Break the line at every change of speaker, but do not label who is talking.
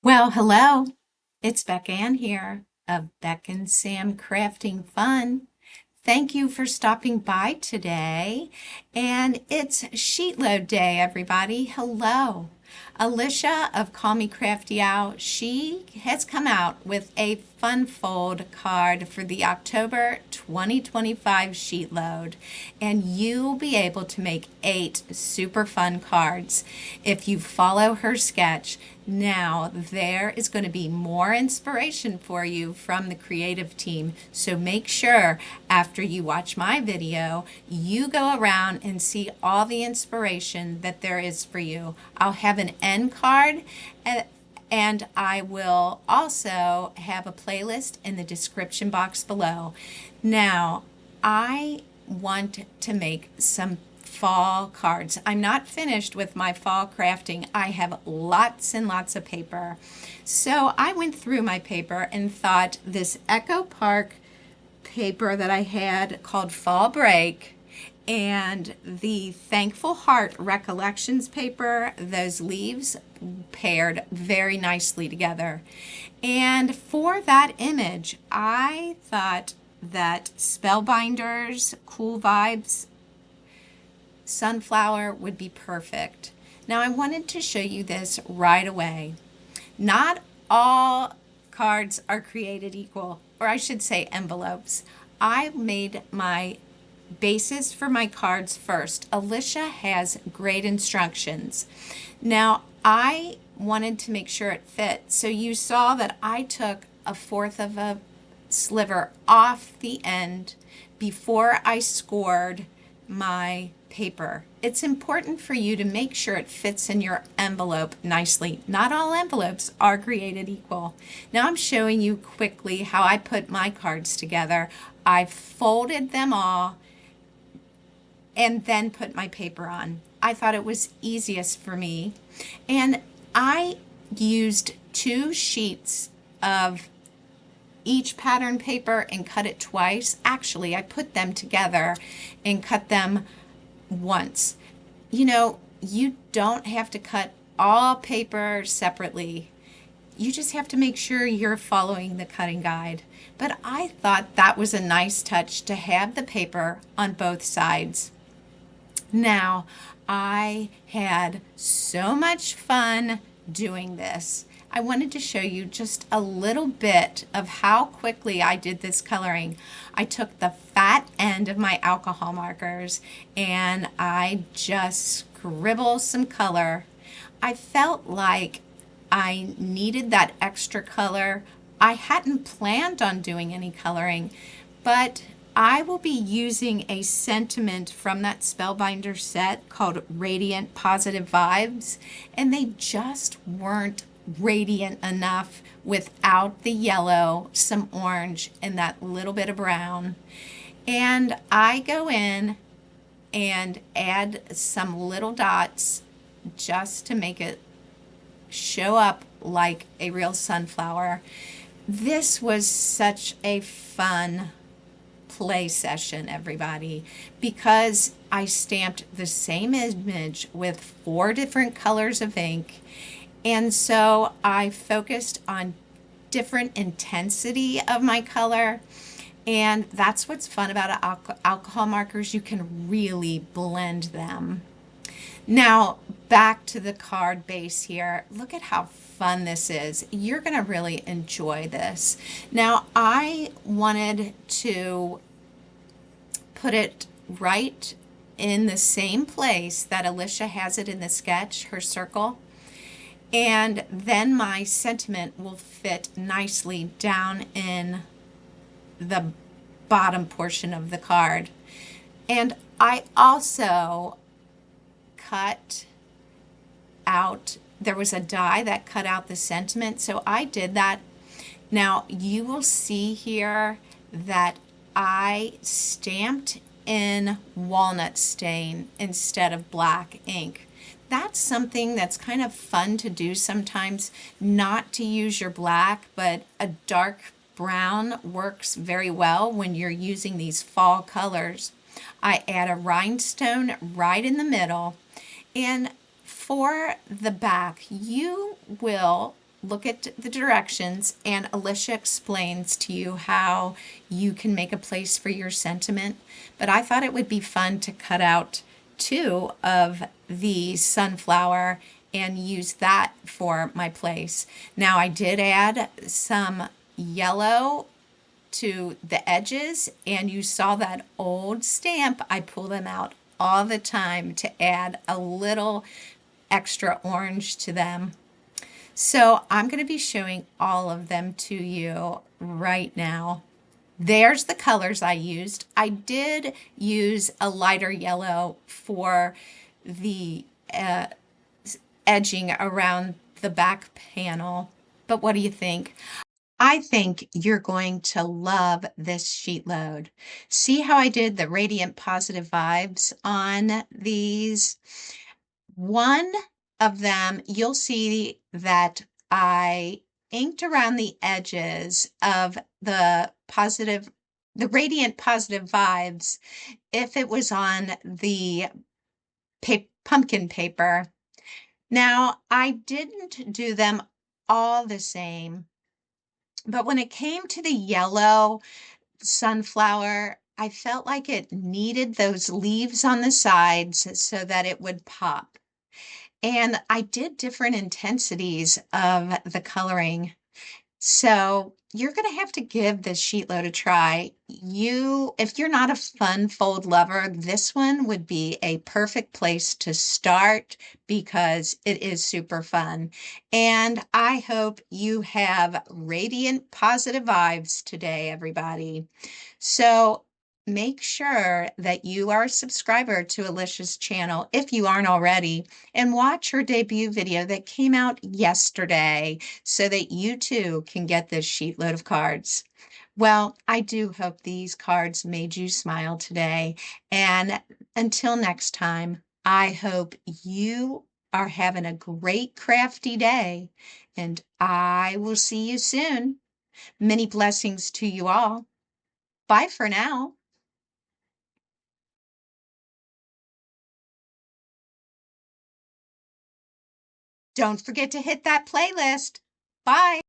Well, hello. It's Beck Ann here of Beck and Sam Crafting Fun. Thank you for stopping by today. And it's SheetLoad Day, everybody. Hello. Alicia of Call Me Crafty Owl, she has come out with a fun fold card for the October 2025 SheetLoad. And you'll be able to make 8 super fun cards if you follow her sketch. Now, there is going to be more inspiration for you from the creative team. So make sure after you watch my video, you go around and see all the inspiration that there is for you. I'll have an end card and I will also have a playlist in the description box below. Now, I want to make some fall cards. I'm not finished with my fall crafting. I have lots and lots of paper. So I went through my paper and thought this Echo Park paper that I had called Fall Break and the Thankful Heart Recollections paper, those leaves paired very nicely together. And for that image, I thought that Spellbinders, Cool Vibes, Sunflower would be perfect. Now I wanted to show you this right away. Not all cards are created equal, or I should say envelopes. I made my bases for my cards first. Alicia has great instructions. Now I wanted to make sure it fit, so you saw that I took 1/4 of a sliver off the end before I scored my paper. It's important for you to make sure it fits in your envelope nicely. Not all envelopes are created equal. Now I'm showing you quickly how I put my cards together. I folded them all and then put my paper on. I thought it was easiest for me. And I used 2 sheets of each pattern paper and cut it twice. Actually, I put them together and cut them once. You know, you don't have to cut all paper separately. You just have to make sure you're following the cutting guide. But I thought that was a nice touch to have the paper on both sides. Now, I had so much fun doing this. I wanted to show you just a little bit of how quickly I did this coloring. I took the fat end of my alcohol markers and I just scribbled some color. I felt like I needed that extra color. I hadn't planned on doing any coloring, but I will be using a sentiment from that Spellbinder set called Radiant Positive Vibes, and they just weren't radiant enough without the yellow, some orange, and that little bit of brown. And I go in and add some little dots just to make it show up like a real sunflower. This was such a fun play session, everybody, because I stamped the same image with 4 different colors of ink. And so I focused on different intensity of my color. And that's what's fun about alcohol markers. You can really blend them. Now, back to the card base here. Look at how fun this is. You're going to really enjoy this. Now, I wanted to put it right in the same place that Alicia has it in the sketch, her circle. And then my sentiment will fit nicely down in the bottom portion of the card. And I also cut out, there was a die that cut out the sentiment, so I did that. Now you will see here that I stamped in walnut stain instead of black ink. That's something that's kind of fun to do sometimes, not to use your black, but a dark brown works very well when you're using these fall colors. I add a rhinestone right in the middle, and for the back, you will look at the directions, and Alicia explains to you how you can make a place for your sentiment. But I thought it would be fun to cut out two of the sunflower and use that for my place. Now I did add some yellow to the edges, and you saw that old stamp. I pull them out all the time to add a little extra orange to them. So I'm going to be showing all of them to you right now. There's the colors I used. I did use a lighter yellow for the edging around the back panel. But what do you think? I think you're going to love this sheet load. See how I did the radiant positive vibes on these? One of them, you'll see that I inked around the edges of the radiant positive vibes if it was on the pumpkin paper. Now, I didn't do them all the same, but when it came to the yellow sunflower, I felt like it needed those leaves on the sides so that it would pop. And I did different intensities of the coloring. So you're going to have to give this sheet load a try. If you're not a fun fold lover, this one would be a perfect place to start because it is super fun. And I hope you have radiant positive vibes today, everybody. So make sure that you are a subscriber to Alicia's channel if you aren't already, and watch her debut video that came out yesterday so that you too can get this sheet load of cards. Well, I do hope these cards made you smile today. And until next time, I hope you are having a great crafty day, and I will see you soon. Many blessings to you all. Bye for now. Don't forget to hit that playlist. Bye.